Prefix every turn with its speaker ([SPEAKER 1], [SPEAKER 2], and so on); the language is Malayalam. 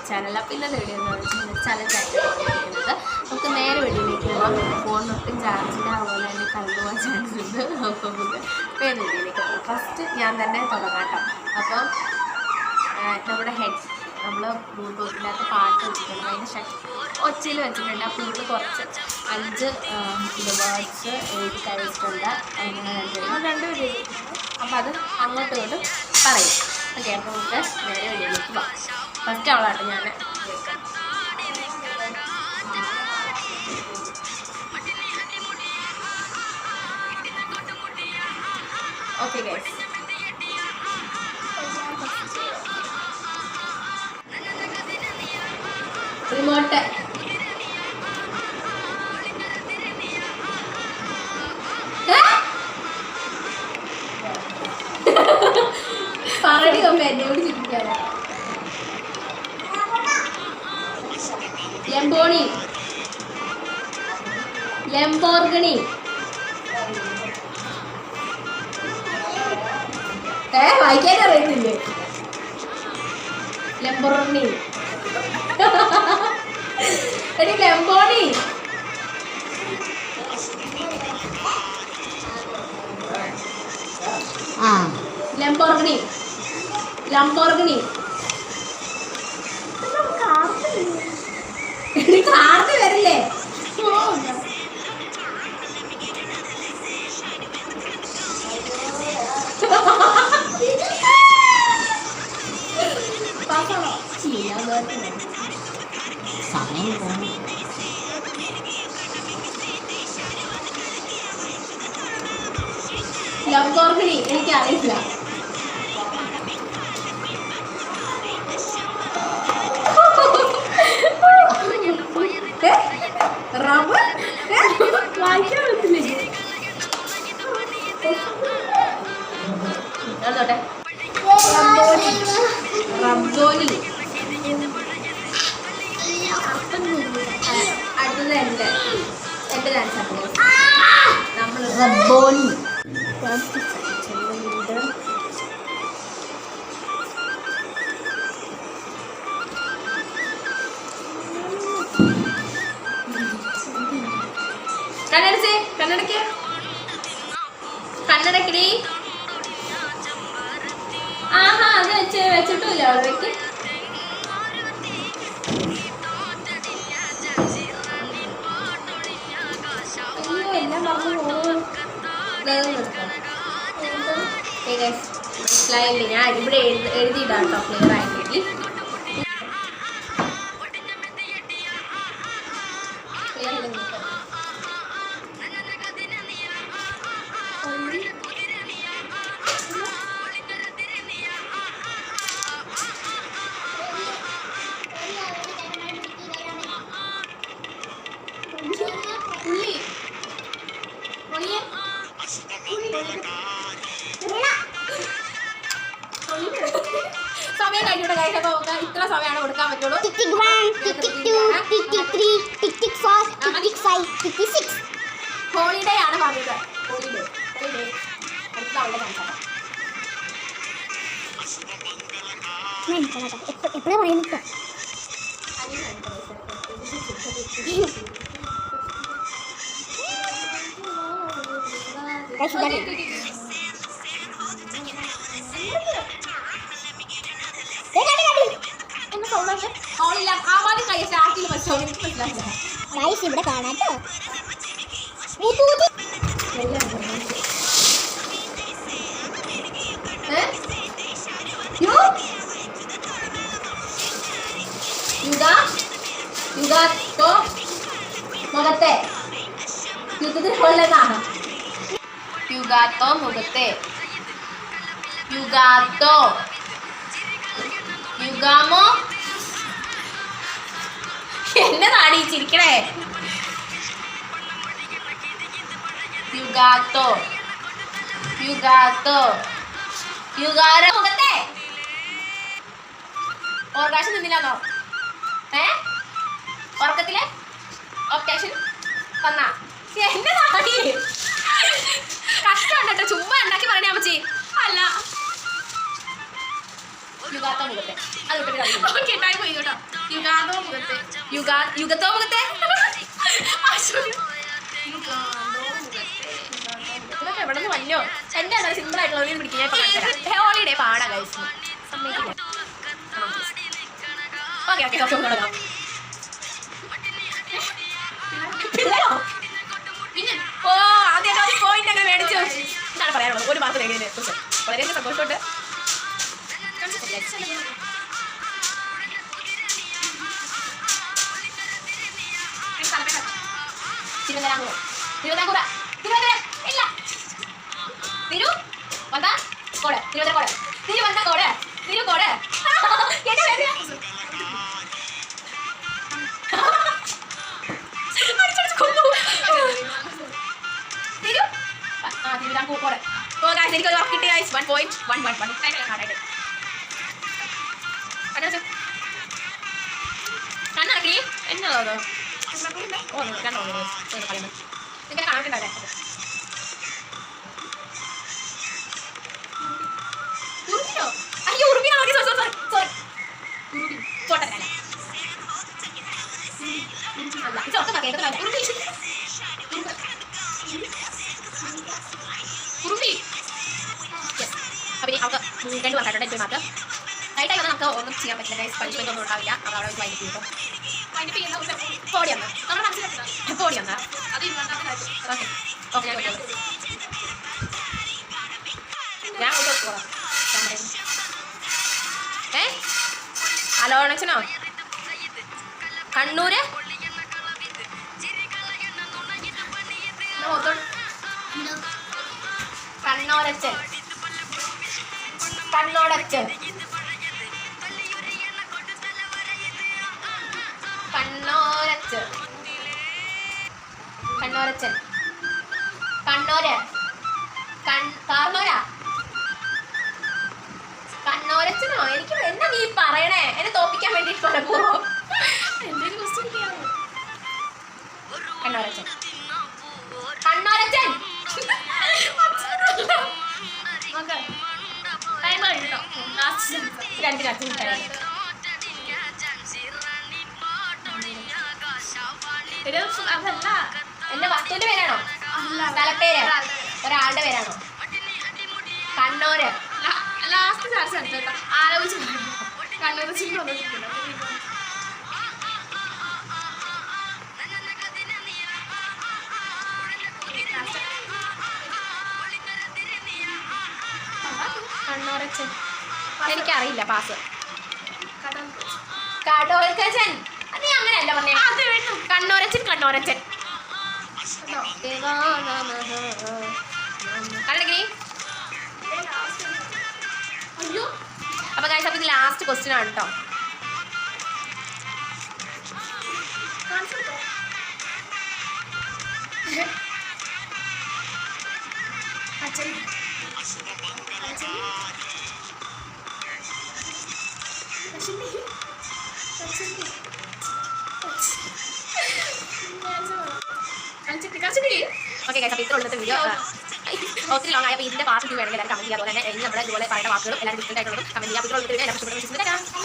[SPEAKER 1] ചാനൽ. അപ്പോൾ ഇന്നത്തെ വീഡിയോ എന്ന് വെച്ചാൽ ചലഞ്ചായിട്ട് വന്നിരിക്കുന്നത്. നമുക്ക് നേരെ വീഡിയോയിലേക്ക് പോകാം. ഫോണിനൊട്ടും ചാർജില്ല, അതുപോലെ തന്നെ കറണ്ട് പോകാൻ ചാൻസ് ഉണ്ട്. അപ്പോൾ നമുക്ക് വേറെ വീഡിയോയിലേക്ക് പോകാം. ഫസ്റ്റ് ഞാൻ തന്നെ തുടങ്ങാം കേട്ടോ. അപ്പം നമ്മുടെ നമ്മൾ ബ്ലൂടൂത്തിനകത്ത് പാട്ട് വെച്ചിട്ടുണ്ട്, അതിൻ്റെ ഒച്ചയിൽ വെച്ചിട്ടുണ്ട്. അപ്പോൾ ഇവിടെ കുറച്ച് 5 വേർഡ്സ് എഴുതി കഴിച്ചിട്ടുണ്ട്. അങ്ങനെ രണ്ട് വീഡിയോ, അപ്പോൾ അത് അങ്ങോട്ടും ഇങ്ങോട്ടും പറയും. ഓക്കെ, അപ്പോൾ നമുക്ക് നേരെ വീഡിയോയിലേക്ക് പോകാം. ഫസ്റ്റ് അവളാട്ടോ ഞാൻ കേൾക്കാം. ഓക്കെ ഗൈസ്, റിമോട്ട് പറടി കൊമ്പ എന്നോട് ചിന്തിക്കാതെ. ലംബോണി, ലംബോർഗണി, വായിക്കാൻ അറിയത്തില്ലേ? ലംബോർഗണി, എടി ലംബോണി, ലംബോർഗണി, ലംബോർഗണി, കാർത്ത് വരില്ലേ? ലംബോർഗണി എനിക്കറിയില്ല. റബ്ബർ വായിക്കാൻ പറ്റില്ലേ? അതോട്ടെ, റബ്ബോലി. അടുത്തത് എൻ്റെ ഡാൻസ് നമ്മൾ റബ്ബോലി. കണ്ണടച്ചേ, കണ്ണടയ്ക്ക്, കണ്ണടക്കടി. ആഹാ, അത് വെച്ചിട്ടില്ല അവിടേക്ക്. അയ്യോ, എല്ലാം പറഞ്ഞു പോകും. മനസ്സിലായില്ലേ? ഞാൻ ഇവിടെ എഴുതിയിടാം കേട്ടോ, ക്ലിയർ ആയിട്ട്. സമയം കഴിഞ്ഞൂടെ കഴിക്കാൻ നോക്കാം. ഇത്ര സമയമാണ് കൊടുക്കാൻ പറ്റുള്ളൂ. ഹോളിഡേ ആണ് പറഞ്ഞത്. ഹോളിഡേ
[SPEAKER 2] എപ്പോഴാ പറയുന്നത്? ഇവിടെ കാണാട്ടോ.
[SPEAKER 1] മുഖത്തെ കൊള്ളതാണ്. യുഗാത്തോ മുഖത്തെ, യുഗാത്തോ, യുഗാമോ. എന്നതാടി ചിരിക്കണേ? യുഗാത്തോ, യുഗാത്തോ, യുഗാര മുഖത്തെ. ഓർഗാഷൻ നിന്നില്ലാന്നോ? ഉറക്കത്തില് ഓപ്റ്റേഷൻ വന്നാ എന്നതാടി? കഷ്ടം കേട്ടോ, ചുമ്മാ ഉണ്ടാക്കി പറഞ്ഞാ അമ്മച്ചി. അല്ല, യുഗാത്ത മുഖത്തെ. അത് ടൈം പോയി കേട്ടോ. യുഗത്തോ മുഖത്തെ ഇതൊക്കെ എവിടെ നിന്ന് വന്നോ? എൻ്റെ അതാണ് സിമ്പിൾ ആയിട്ടുള്ള പിടിക്കും. ഞാൻ ഇപ്പം ഹോളിഡേ പാടാ കഴിച്ചു സമ്മതിക്കില്ല. ഓക്കെ ഓക്കെ ഓക്കെ തുടങ്ങാം. ഓ ആദ്യം പോയിന്റ് അങ്ങനെ മേടിച്ചു എന്നാണ് പറയാനുള്ളത്. ഒരു മാസം കഴിഞ്ഞതിനെ കുറിച്ച് വളരെയധികം സന്തോഷമുണ്ട്. തിരുവനന്തപുരം തിരുവനന്തപുരം തിരുവനന്തപുരം ഇല്ല തിരുവനന്തപുരം തിരുവനന്തപുരം തിരുവനന്തപുരം തിരുക്കോട് എന്റെ പേര് തിരുവിതാംകൂർ. ഓ ഗൈസ് എനിക്ക് ഒരു വർക്ക് കിട്ടി ഗൈസ്. 1.111 കണ്ണാക്കി എന്നോ ഓ കണ്ണോ പറയുന്നത് എനിക്ക് കണക്കുണ്ടല്ലേ. ഉറുമിയോ? അയ്യോ ഉറുമിയാ. സോറി സോറി സോറി ചോട്ടല്ല അല്ല ചോട്ട കേട്ടതല്ല ഉറുമി. അപ്പം അവർക്ക് 2 വർക്കായിട്ടുണ്ട്. എനിക്ക് മാത്രം നൈറ്റായി വന്നാൽ നമുക്ക് ഒന്നും ചെയ്യാൻ പറ്റില്ല ഗൈസ്. പണിഷ്മെന്റ് ഒന്നും ഉണ്ടാവില്ല. അവർ അവിടെ വൈകിട്ട് കിട്ടും. പോടി വന്നാൽ നമ്മൾ മനസ്സിലാക്കുക. പോടി വന്നാൽ ഓക്കെ ഓക്കെ ഞാൻ അലോണച്ചനോ കണ്ണൂര് കണ്ണോരച്ചൻ കണ്ണോടച്ചൻ കണ്ണോരച്ചൻ കണ്ണോരച്ചൻ കണ്ണോര് കാർന്നോരാ കണ്ണോരച്ചനോ? എനിക്ക് എന്നാ നീ പറയണേ? എന്നെ തോപ്പിക്കാൻ വേണ്ടിട്ട് പറയപ്പോ എന്തെങ്കിലും ക്വസ്റ്റ്യൻ ചെയ്യാമോ? കണ്ണോരച്ചൻ കണ്ണോരച്ചൻ അതല്ല എന്റെ വസ്തുവിന്റെ പേരാണോ? സ്ഥലപ്പേര് ഒരാളുടെ പേരാണോ? കണ്ണൂര് ലാസ്റ്റ് ചാർജ് എടുത്തേക്കാം. ആലോചിച്ച് കണ്ണൂർ ചില്ല കണ്ണോരച്ചൻ എനിക്കറിയില്ല. പാസ് കടോൽക്കച്ചൻ. നീ അങ്ങനെയല്ല പറഞ്ഞേ. കണ്ണോരച്ചൻ കണ്ണോരച്ചൻ കണ്ടെങ്കിൽ അയ്യോ. അപ്പൊ ഗൈസ് അപ്പൊ ഇത് ലാസ്റ്റ് ക്വസ്റ്റ്യൻ ആണ് കേട്ടോ. ഓക്കെ ഗൈസ് അപ്പോൾ ഇത്രയുള്ളത്തെ വീഡിയോ ഒത്തിരി ലോങ് ആയപ്പോൾ ഇതിന്റെ പാർട്ട് 2 വേണമെങ്കിൽ എല്ലാവരും കമന്റ് ചെയ്യാൻ. അതുപോലെ തന്നെ ഇനി നമ്മുടെ ഇതുപോലെ പറയുന്ന വാക്കുകളും എല്ലാവരും ഡിഫറെന്റ് ആയിട്ടുള്ളതും കമന്റ് ചെയ്യാം. ഇത്രയുള്ളത്തെ വീഡിയോ എല്ലാവരും ഇഷ്ടപ്പെട്ടു.